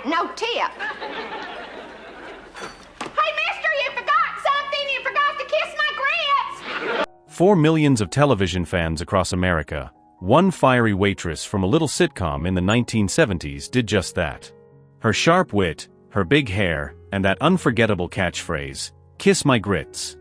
no tip. Hey, mister, you forgot something. You forgot to kiss my grits. For millions of television fans across America, one fiery waitress from a little sitcom in the 1970s did just that. Her sharp wit, her big hair, and that unforgettable catchphrase, "Kiss my grits,"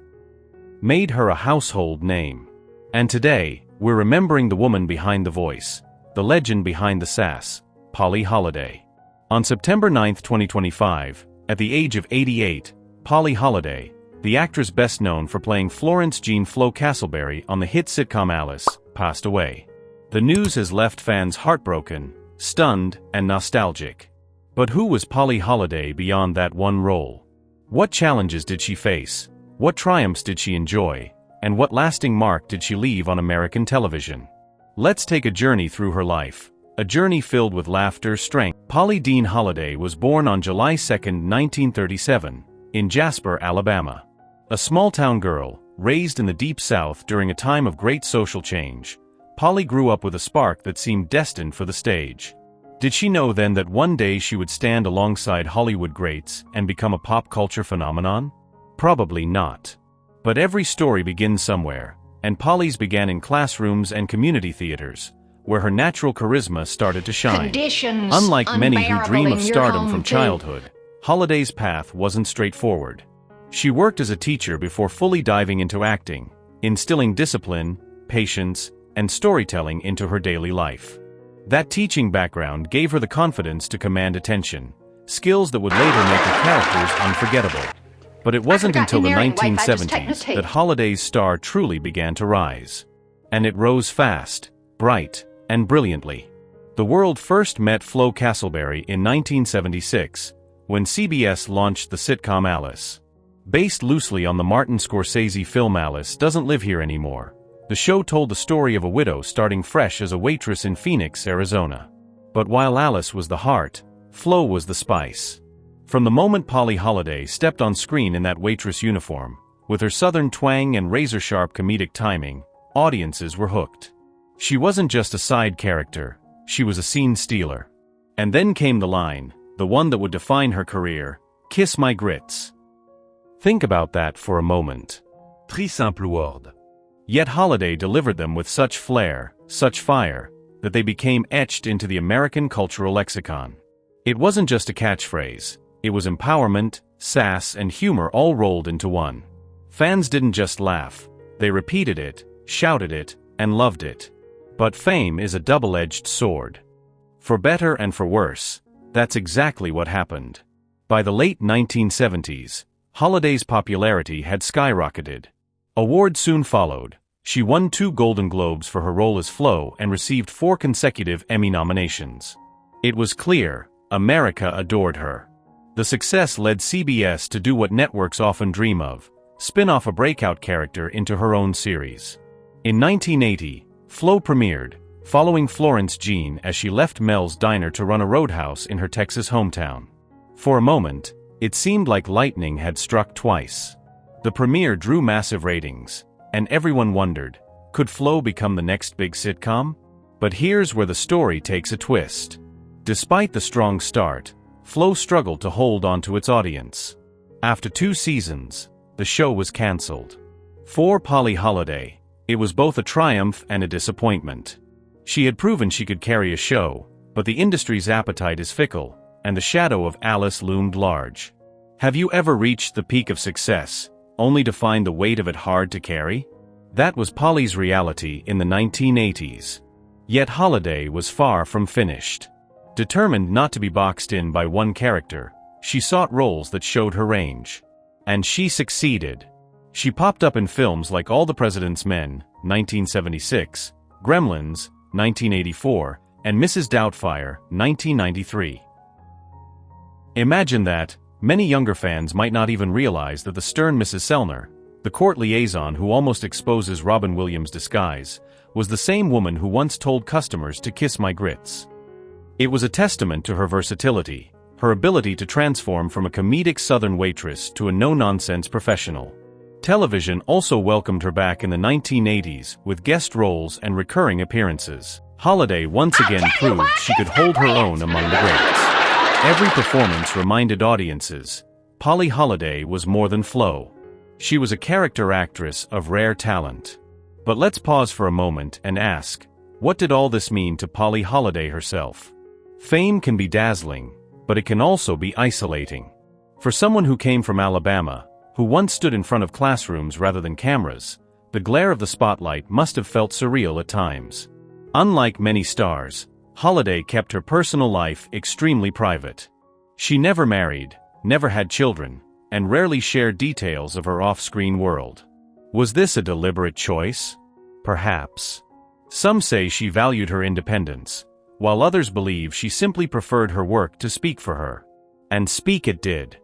made her a household name. And today, we're remembering the woman behind the voice, the legend behind the sass, Polly Holliday. On September 9, 2025, at the age of 88, Polly Holliday, the actress best known for playing Florence Jean Castleberry on the hit sitcom Alice, passed away. The news has left fans heartbroken, stunned, and nostalgic. But who was Polly Holliday beyond that one role? What challenges did she face? What triumphs did she enjoy? And what lasting mark did she leave on American television? Let's take a journey through her life, a journey filled with laughter, strength. Polly Dean Holliday was born on July 2, 1937, in Jasper, Alabama. A small-town girl, raised in the Deep South during a time of great social change, Polly grew up with a spark that seemed destined for the stage. Did she know then that one day she would stand alongside Hollywood greats and become a pop culture phenomenon? Probably not. But every story begins somewhere, and Polly's began in classrooms and community theaters, where her natural charisma started to shine. Conditions Unlike many who dream of in your stardom home from too. childhood, Holliday's path wasn't straightforward. She worked as a teacher before fully diving into acting, instilling discipline, patience, and storytelling into her daily life. That teaching background gave her the confidence to command attention, skills that would later make her characters unforgettable. But it wasn't until the 1970s that Holliday's star truly began to rise. And it rose fast, bright, and brilliantly. The world first met Flo Castleberry in 1976, when CBS launched the sitcom Alice. Based loosely on the Martin Scorsese film Alice Doesn't Live Here Anymore, the show told the story of a widow starting fresh as a waitress in Phoenix, Arizona. But while Alice was the heart, Flo was the spice. From the moment Polly Holliday stepped on screen in that waitress uniform, with her southern twang and razor-sharp comedic timing, audiences were hooked. She wasn't just a side character, she was a scene stealer. And then came the line, the one that would define her career, "Kiss my grits." Think about that for a moment. Très simple word. Yet Holliday delivered them with such flair, such fire, that they became etched into the American cultural lexicon. It wasn't just a catchphrase, it was empowerment, sass, and humor all rolled into one. Fans didn't just laugh, they repeated it, shouted it, and loved it. But fame is a double-edged sword. For better and for worse, that's exactly what happened. By the late 1970s, Holliday's popularity had skyrocketed. Awards soon followed. She won 2 Golden Globes for her role as Flo and received 4 consecutive Emmy nominations. It was clear, America adored her. The success led CBS to do what networks often dream of, spin off a breakout character into her own series. In 1980, Flo premiered, following Florence Jean as she left Mel's Diner to run a roadhouse in her Texas hometown. For a moment, it seemed like lightning had struck twice. The premiere drew massive ratings, and everyone wondered, could Flo become the next big sitcom? But here's where the story takes a twist. Despite the strong start, Flo struggled to hold on to its audience. After 2 seasons, the show was cancelled. For Polly Holliday, it was both a triumph and a disappointment. She had proven she could carry a show, but the industry's appetite is fickle, and the shadow of Alice loomed large. Have you ever reached the peak of success, only to find the weight of it hard to carry? That was Polly's reality in the 1980s. Yet Holliday was far from finished. Determined not to be boxed in by one character, she sought roles that showed her range. And she succeeded. She popped up in films like All the President's Men, 1976, Gremlins, 1984, and Mrs. Doubtfire, 1993. Imagine that. Many younger fans might not even realize that the stern Mrs. Sellner, the court liaison who almost exposes Robin Williams' disguise, was the same woman who once told customers to kiss my grits. It was a testament to her versatility, her ability to transform from a comedic Southern waitress to a no-nonsense professional. Television also welcomed her back in the 1980s with guest roles and recurring appearances. Holliday once again proved she could hold her own among the greats. Every performance reminded audiences, Polly Holliday was more than Flo. She was a character actress of rare talent. But let's pause for a moment and ask, what did all this mean to Polly Holliday herself? Fame can be dazzling, but it can also be isolating. For someone who came from Alabama, who once stood in front of classrooms rather than cameras, the glare of the spotlight must have felt surreal at times. Unlike many stars, Holliday kept her personal life extremely private. She never married, never had children, and rarely shared details of her off-screen world. Was this a deliberate choice? Perhaps. Some say she valued her independence, while others believe she simply preferred her work to speak for her. And speak it did.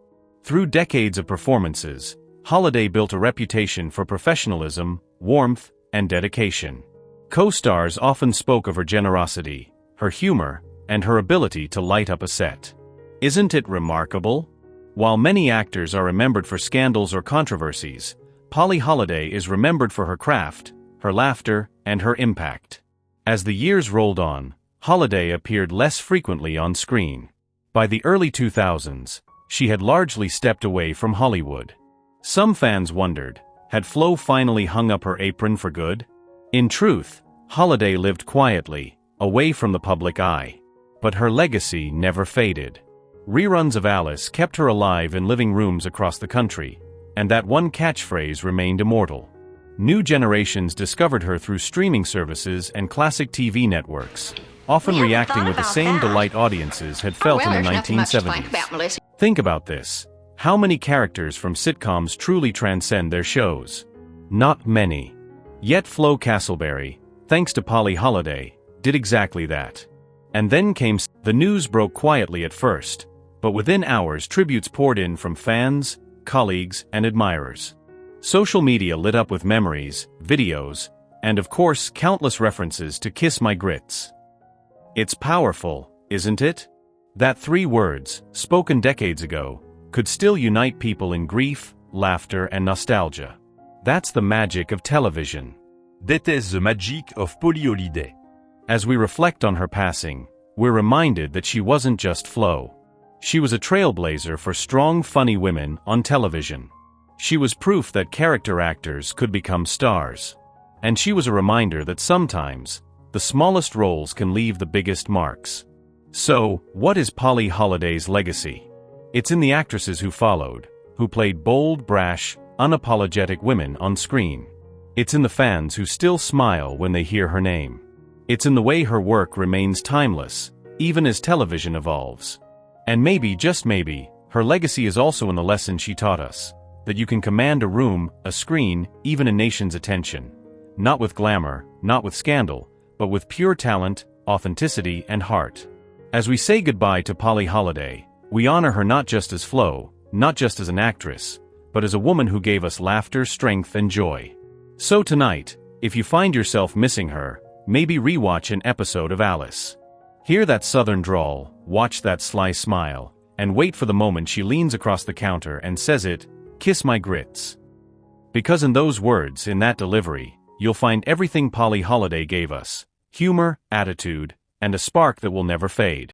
Through decades of performances, Holliday built a reputation for professionalism, warmth, and dedication. Co-stars often spoke of her generosity, her humor, and her ability to light up a set. Isn't it remarkable? While many actors are remembered for scandals or controversies, Polly Holliday is remembered for her craft, her laughter, and her impact. As the years rolled on, Holliday appeared less frequently on screen. By the early 2000s, she had largely stepped away from Hollywood. Some fans wondered, had Flo finally hung up her apron for good? In truth, Holliday lived quietly, away from the public eye. But her legacy never faded. Reruns of Alice kept her alive in living rooms across the country, and that one catchphrase remained immortal. New generations discovered her through streaming services and classic TV networks, often reacting with the same delight audiences had felt in the 1970s. Think about this. How many characters from sitcoms truly transcend their shows? Not many. Yet Flo Castleberry, thanks to Polly Holliday, did exactly that. And then came the news broke quietly at first, but within hours tributes poured in from fans, colleagues, and admirers. Social media lit up with memories, videos, and of course countless references to Kiss My Grits. It's powerful, isn't it? That 3 words, spoken decades ago, could still unite people in grief, laughter, and nostalgia. That's the magic of television. That is the magic of Polly Holliday. As we reflect on her passing, we're reminded that she wasn't just Flo. She was a trailblazer for strong, funny women on television. She was proof that character actors could become stars. And she was a reminder that sometimes, the smallest roles can leave the biggest marks. So, what is Polly Holliday's legacy? It's in the actresses who followed, who played bold, brash, unapologetic women on screen. It's in the fans who still smile when they hear her name. It's in the way her work remains timeless, even as television evolves. And maybe, just maybe, her legacy is also in the lesson she taught us, that you can command a room, a screen, even a nation's attention. Not with glamour, not with scandal, but with pure talent, authenticity, and heart. As we say goodbye to Polly Holliday, we honor her not just as Flo, not just as an actress, but as a woman who gave us laughter, strength, and joy. So tonight, if you find yourself missing her, maybe rewatch an episode of Alice. Hear that southern drawl, watch that sly smile, and wait for the moment she leans across the counter and says it, "Kiss my grits." Because in those words, in that delivery, you'll find everything Polly Holliday gave us: humor, attitude, and a spark that will never fade.